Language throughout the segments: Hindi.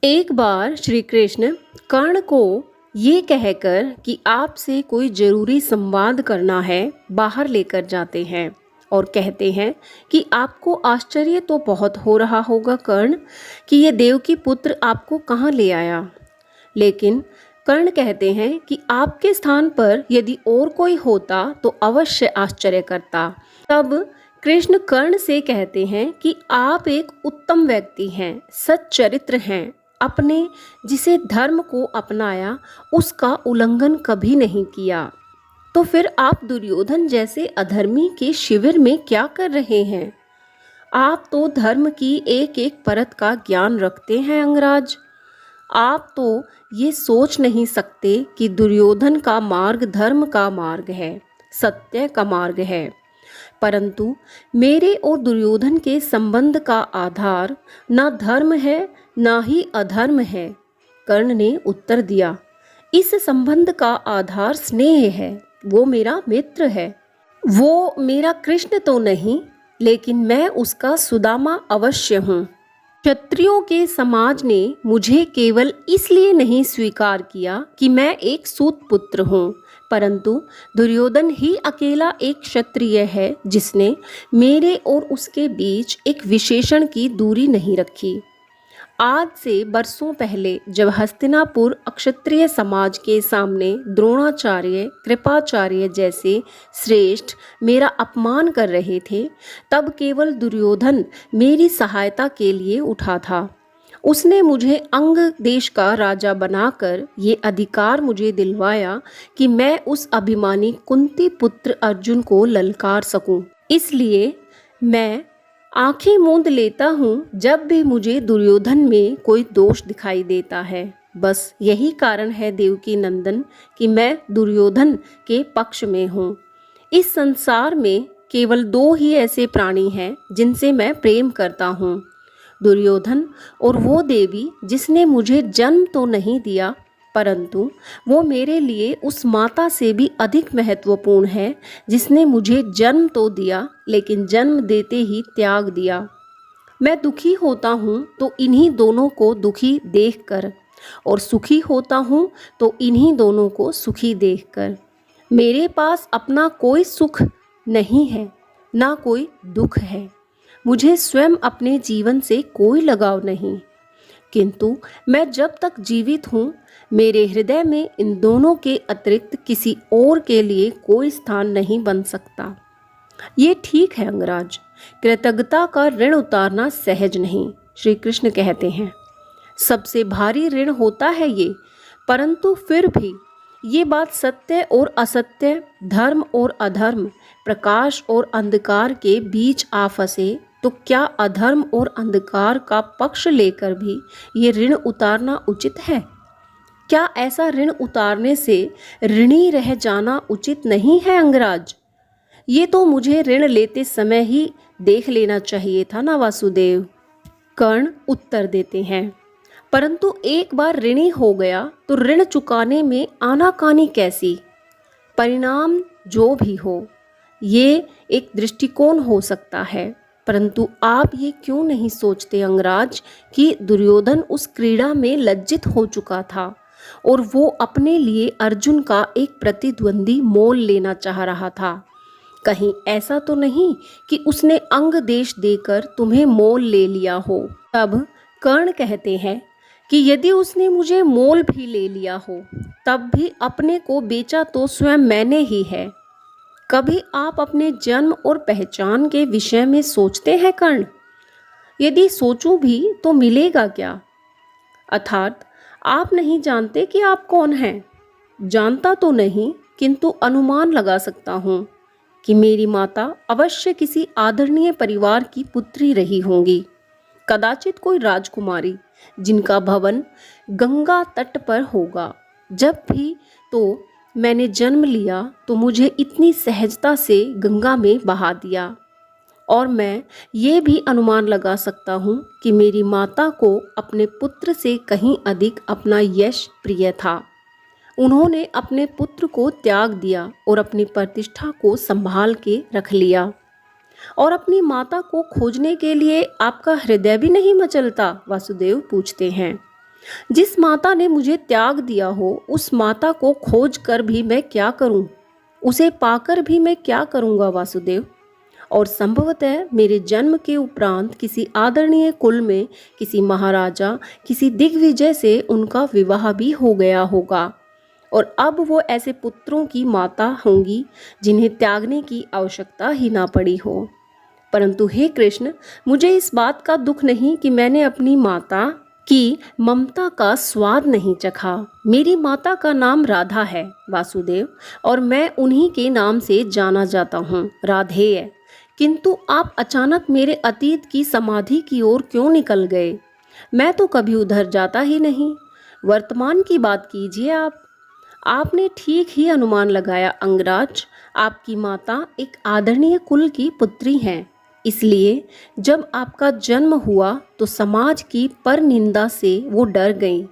एक बार श्री कृष्ण कर्ण को ये कहकर कि आपसे कोई जरूरी संवाद करना है बाहर लेकर जाते हैं और कहते हैं कि आपको आश्चर्य तो बहुत हो रहा होगा कर्ण कि ये देवकी पुत्र आपको कहाँ ले आया। लेकिन कर्ण कहते हैं कि आपके स्थान पर यदि और कोई होता तो अवश्य आश्चर्य करता। तब कृष्ण कर्ण से कहते हैं कि आप एक उत्तम व्यक्ति हैं, सच्चरित्र हैं, अपने जिसे धर्म को अपनाया उसका उल्लंघन कभी नहीं किया। तो फिर आप दुर्योधन जैसे अधर्मी के शिविर में क्या कर रहे हैं? आप तो धर्म की एक एक परत का ज्ञान रखते हैं अंगराज। आप तो ये सोच नहीं सकते कि दुर्योधन का मार्ग धर्म का मार्ग है, सत्य का मार्ग है। परंतु मेरे और दुर्योधन के संबंध का आधार ना धर्म है ना ही अधर्म है। कर्ण ने उत्तर दिया, इस संबंध का आधार स्नेह है। वो मेरा मित्र है। वो मेरा कृष्ण तो नहीं, लेकिन मैं उसका सुदामा अवश्य हूँ। क्षत्रियों के समाज ने मुझे केवल इसलिए नहीं स्वीकार किया कि मैं एक सूत पुत्र हूँ, परंतु दुर्योधन ही अकेला एक क्षत्रिय है जिसने मेरे और उसके बीच एक विशेषण की दूरी नहीं रखी। आज से बरसों पहले जब हस्तिनापुर अक्षत्रिय समाज के सामने द्रोणाचार्य, कृपाचार्य जैसे श्रेष्ठ मेरा अपमान कर रहे थे, तब केवल दुर्योधन मेरी सहायता के लिए उठा था। उसने मुझे अंग देश का राजा बनाकर ये अधिकार मुझे दिलवाया कि मैं उस अभिमानी कुंती पुत्र अर्जुन को ललकार सकूं। इसलिए मैं आंखें मूंद लेता हूँ जब भी मुझे दुर्योधन में कोई दोष दिखाई देता है। बस यही कारण है देवकी नंदन कि मैं दुर्योधन के पक्ष में हूँ। इस संसार में केवल दो ही ऐसे प्राणी हैं जिनसे मैं प्रेम करता हूँ, दुर्योधन और वो देवी जिसने मुझे जन्म तो नहीं दिया, परंतु वो मेरे लिए उस माता से भी अधिक महत्वपूर्ण है जिसने मुझे जन्म तो दिया लेकिन जन्म देते ही त्याग दिया। मैं दुखी होता हूँ तो इन्हीं दोनों को दुखी देखकर, और सुखी होता हूँ तो इन्हीं दोनों को सुखी देखकर। मेरे पास अपना कोई सुख नहीं है, ना कोई दुख है। मुझे स्वयं अपने जीवन से कोई लगाव नहीं, किंतु मैं जब तक जीवित हूँ मेरे हृदय में इन दोनों के अतिरिक्त किसी और के लिए कोई स्थान नहीं बन सकता। ये ठीक है अंगराज, कृतज्ञता का ऋण उतारना सहज नहीं, श्री कृष्ण कहते हैं। सबसे भारी ऋण होता है ये, परंतु फिर भी ये बात सत्य और असत्य, धर्म और अधर्म, प्रकाश और अंधकार के बीच आ फंसे तो क्या अधर्म और अंधकार का पक्ष लेकर भी ये ऋण उतारना उचित है? क्या ऐसा ऋण उतारने से ऋणी रह जाना उचित नहीं है अंगराज? ये तो मुझे ऋण लेते समय ही देख लेना चाहिए था ना वासुदेव। कर्ण उत्तर देते हैं, परंतु एक बार ऋणी हो गया तो ऋण चुकाने में आनाकानी कैसी? परिणाम जो भी हो, ये एक दृष्टिकोण हो सकता है, परंतु आप ये क्यों नहीं सोचते अंगराज कि दुर्योधन उस क्रीड़ा में लज्जित हो चुका था और वो अपने लिए अर्जुन का एक प्रतिद्वंदी मोल लेना चाह रहा था। कहीं ऐसा तो नहीं कि उसने अंग देश देकर तुम्हें मोल ले लिया हो। तब कर्ण कहते हैं कि यदि उसने मुझे मोल भी ले लिया हो तब भी अपने को बेचा तो स्वयं मैंने ही है। कभी आप अपने जन्म और पहचान के विषय में सोचते हैं कर्ण? यदि सोचूं भी तो मिलेगा क्या? अर्थात आप नहीं जानते कि आप कौन हैं। जानता तो नहीं, किंतु अनुमान लगा सकता हूँ कि मेरी माता अवश्य किसी आदरणीय परिवार की पुत्री रही होंगी, कदाचित कोई राजकुमारी जिनका भवन गंगा तट पर होगा। जब भी तो मैंने जन्म लिया तो मुझे इतनी सहजता से गंगा में बहा दिया, और मैं ये भी अनुमान लगा सकता हूँ कि मेरी माता को अपने पुत्र से कहीं अधिक अपना यश प्रिय था। उन्होंने अपने पुत्र को त्याग दिया और अपनी प्रतिष्ठा को संभाल के रख लिया। और अपनी माता को खोजने के लिए आपका हृदय भी नहीं मचलता? वासुदेव पूछते हैं। जिस माता ने मुझे त्याग दिया हो उस माता को खोज कर भी मैं क्या करूं? उसे पाकर भी मैं क्या करूंगा वासुदेव? और संभवतः मेरे जन्म के उपरांत किसी आदरणीय कुल में किसी महाराजा, किसी दिग्विजय से उनका विवाह भी हो गया होगा और अब वो ऐसे पुत्रों की माता होंगी जिन्हें त्यागने की आवश्यकता ही ना पड़ी हो। परंतु हे कृष्ण, मुझे इस बात का दुख नहीं कि मैंने अपनी माता की ममता का स्वाद नहीं चखा। मेरी माता का नाम राधा है वासुदेव, और मैं उन्हीं के नाम से जाना जाता हूँ, राधेय। किंतु आप अचानक मेरे अतीत की समाधि की ओर क्यों निकल गए? मैं तो कभी उधर जाता ही नहीं। वर्तमान की बात कीजिए आप। आपने ठीक ही अनुमान लगाया अंगराज। आपकी माता एक आदरणीय कुल की पुत्री हैं। इसलिए जब आपका जन्म हुआ तो समाज की परनिंदा से वो डर गईं।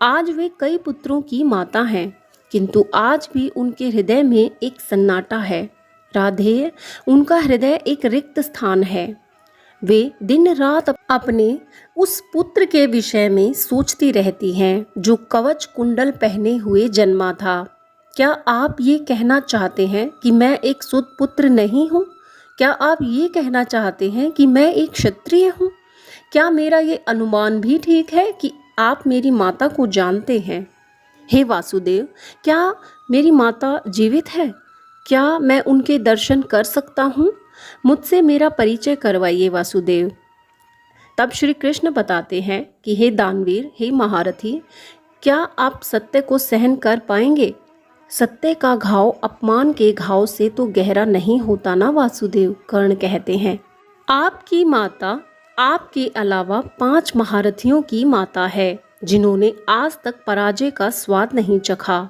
आज वे कई पुत्रों की माता हैं, किंतु आज भी उनके हृदय में एक सन्नाटा है। राधेय, उनका हृदय एक रिक्त स्थान है। वे दिन रात अपने उस पुत्र के विषय में सोचती रहती हैं जो कवच कुंडल पहने हुए जन्मा था। क्या आप ये कहना चाहते हैं कि मैं एक सुतपुत्र नहीं हूँ? क्या आप ये कहना चाहते हैं कि मैं एक क्षत्रिय हूँ? क्या मेरा ये अनुमान भी ठीक है कि आप मेरी माता को जानते हैं? हे वासुदेव, क्या मेरी माता जीवित है? क्या मैं उनके दर्शन कर सकता हूँ? मुझसे मेरा परिचय करवाइए वासुदेव। तब श्री कृष्ण बताते हैं कि हे दानवीर, हे महारथी, क्या आप सत्य को सहन कर पाएंगे? सत्य का घाव अपमान के घाव से तो गहरा नहीं होता ना वासुदेव, कर्ण कहते हैं। आपकी माता आपके अलावा 5 महारथियों की माता है जिन्होंने आज तक पराजय का स्वाद नहीं चखा।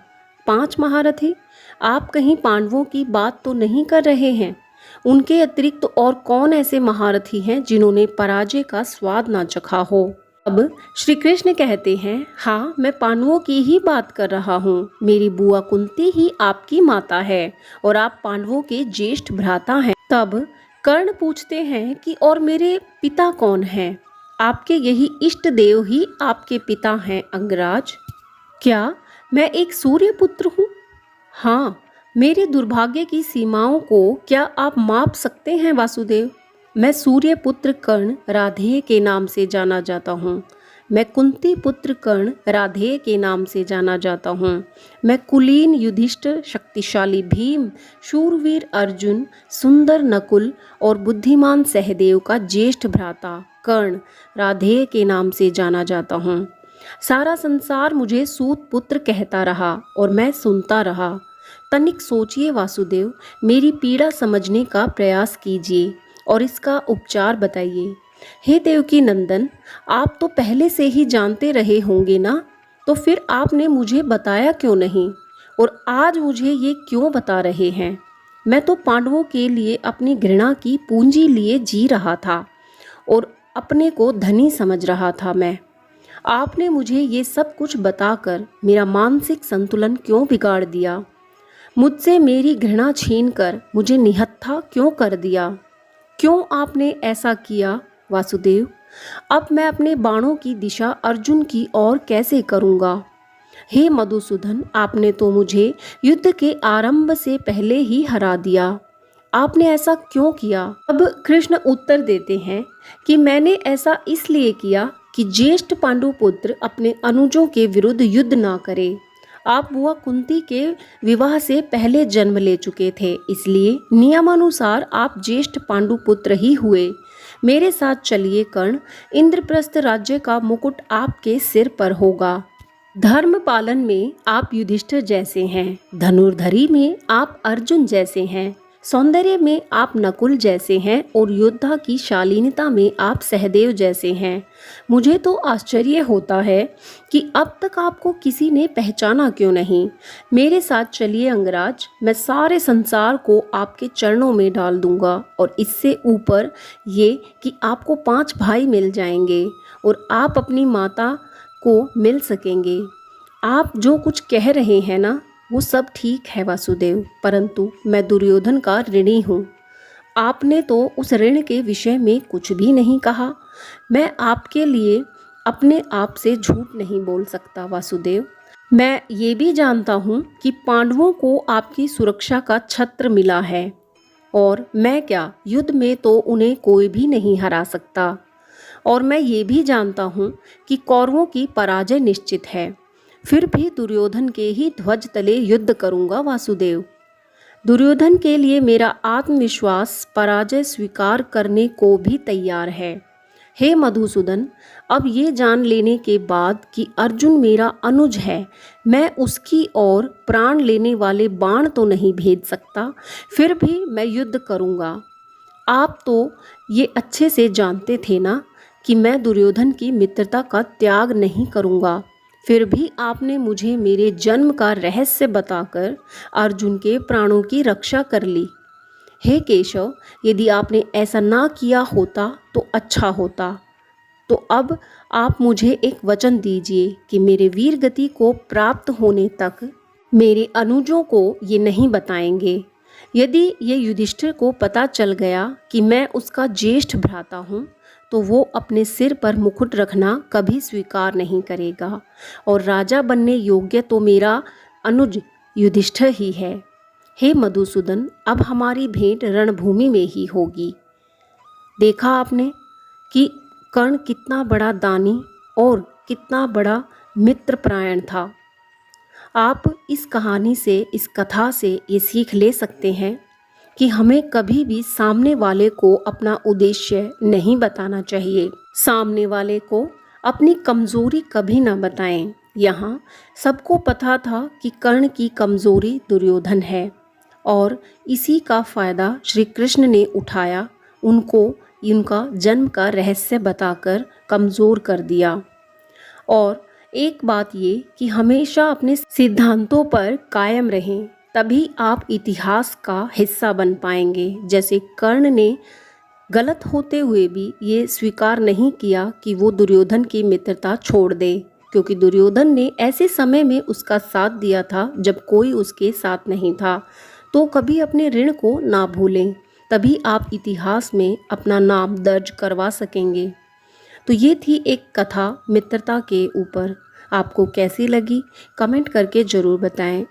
5 महारथी? आप कहीं पांडवों की बात तो नहीं कर रहे हैं? उनके अतिरिक्त और कौन ऐसे महारथी हैं जिन्होंने पराजय का स्वाद ना चखा हो? अब श्री कृष्ण कहते हैं, हाँ, मैं पांडवों की ही बात कर रहा हूँ। मेरी बुआ कुंती ही आपकी माता है और आप पांडवों के ज्येष्ठ भ्राता हैं। तब कर्ण पूछते हैं कि और मेरे पिता कौन हैं? आपके यही इष्ट देव ही आपके पिता हैं अंगराज। क्या मैं एक सूर्य पुत्र हूँ? हाँ, मेरे दुर्भाग्य की सीमाओं को क्या आप माप सकते हैं वासुदेव? मैं सूर्य पुत्र कर्ण राधेय के नाम से जाना जाता हूँ। मैं कुंती पुत्र कर्ण राधेय के नाम से जाना जाता हूँ। मैं कुलीन युधिष्ठिर, शक्तिशाली भीम, शूरवीर अर्जुन, सुंदर नकुल और बुद्धिमान सहदेव का ज्येष्ठ भ्राता कर्ण राधेय के नाम से जाना जाता हूँ। सारा संसार मुझे सूत पुत्र कहता रहा और मैं सुनता रहा। तनिक सोचिए वासुदेव, मेरी पीड़ा समझने का प्रयास कीजिए और इसका उपचार बताइए। हे देवकी नंदन, आप तो पहले से ही जानते रहे होंगे ना, तो फिर आपने मुझे बताया क्यों नहीं और आज मुझे ये क्यों बता रहे हैं? मैं तो पांडवों के लिए अपनी घृणा की पूंजी लिए जी रहा था और अपने को धनी समझ रहा था। आपने मुझे ये सब कुछ बताकर मेरा मानसिक संतुलन क्यों बिगाड़ दिया? मुझसे मेरी घृणा छीनकर मुझे निहत्था क्यों कर दिया? क्यों आपने ऐसा किया वासुदेव? अब मैं अपने बाणों की दिशा अर्जुन की ओर कैसे करूँगा? हे मधुसूदन, आपने तो मुझे युद्ध के आरंभ से पहले ही हरा दिया। आपने ऐसा क्यों किया? अब कृष्ण उत्तर देते हैं कि मैंने ऐसा इसलिए किया कि ज्येष्ठ पांडुपुत्र अपने अनुजों के विरुद्ध युद्ध ना करे। आप बुआ कुंती के विवाह से पहले जन्म ले चुके थे, इसलिए नियमानुसार आप ज्येष्ठ पांडुपुत्र ही हुए। मेरे साथ चलिए कर्ण, इंद्रप्रस्थ राज्य का मुकुट आपके सिर पर होगा। धर्म पालन में आप युधिष्ठिर जैसे हैं, धनुर्धरी में आप अर्जुन जैसे हैं, सौंदर्य में आप नकुल जैसे हैं और योद्धा की शालीनता में आप सहदेव जैसे हैं। मुझे तो आश्चर्य होता है कि अब तक आपको किसी ने पहचाना क्यों नहीं। मेरे साथ चलिए अंगराज, मैं सारे संसार को आपके चरणों में डाल दूंगा और इससे ऊपर ये कि आपको 5 भाई मिल जाएंगे और आप अपनी माता को मिल सकेंगे। आप जो कुछ कह रहे हैं ना, वो सब ठीक है वासुदेव, परंतु मैं दुर्योधन का ऋणी हूँ। आपने तो उस ऋण के विषय में कुछ भी नहीं कहा। मैं आपके लिए अपने आप से झूठ नहीं बोल सकता वासुदेव। मैं ये भी जानता हूँ कि पांडवों को आपकी सुरक्षा का छत्र मिला है, और मैं क्या, युद्ध में तो उन्हें कोई भी नहीं हरा सकता। और मैं ये भी जानता हूँ कि कौरवों की पराजय निश्चित है। फिर भी दुर्योधन के ही ध्वज तले युद्ध करूँगा वासुदेव। दुर्योधन के लिए मेरा आत्मविश्वास पराजय स्वीकार करने को भी तैयार है। हे मधुसूदन, अब ये जान लेने के बाद कि अर्जुन मेरा अनुज है, मैं उसकी ओर प्राण लेने वाले बाण तो नहीं भेज सकता, फिर भी मैं युद्ध करूँगा। आप तो ये अच्छे से जानते थे ना कि मैं दुर्योधन की मित्रता का त्याग नहीं करूँगा। फिर भी आपने मुझे मेरे जन्म का रहस्य बताकर अर्जुन के प्राणों की रक्षा कर ली। हे केशव, यदि आपने ऐसा ना किया होता तो अच्छा होता। तो अब आप मुझे एक वचन दीजिए कि मेरे वीर गति को प्राप्त होने तक मेरे अनुजों को ये नहीं बताएंगे। यदि ये युधिष्ठिर को पता चल गया कि मैं उसका ज्येष्ठ भ्राता हूँ, तो वो अपने सिर पर मुकुट रखना कभी स्वीकार नहीं करेगा, और राजा बनने योग्य तो मेरा अनुज युधिष्ठिर ही है। हे मधुसूदन, अब हमारी भेंट रणभूमि में ही होगी। देखा आपने कि कर्ण कितना बड़ा दानी और कितना बड़ा मित्रपरायण था। आप इस कहानी से, इस कथा से ये सीख ले सकते हैं कि हमें कभी भी सामने वाले को अपना उद्देश्य नहीं बताना चाहिए। सामने वाले को अपनी कमज़ोरी कभी ना बताएं। यहाँ सबको पता था कि कर्ण की कमज़ोरी दुर्योधन है, और इसी का फ़ायदा श्री कृष्ण ने उठाया, उनको उनका जन्म का रहस्य बताकर कमज़ोर कर दिया। और एक बात ये कि हमेशा अपने सिद्धांतों पर कायम रहें, तभी आप इतिहास का हिस्सा बन पाएंगे। जैसे कर्ण ने गलत होते हुए भी ये स्वीकार नहीं किया कि वो दुर्योधन की मित्रता छोड़ दे, क्योंकि दुर्योधन ने ऐसे समय में उसका साथ दिया था जब कोई उसके साथ नहीं था। तो कभी अपने ऋण को ना भूलें, तभी आप इतिहास में अपना नाम दर्ज करवा सकेंगे। तो ये थी एक कथा मित्रता के ऊपर। आपको कैसी लगी कमेंट करके ज़रूर बताएं।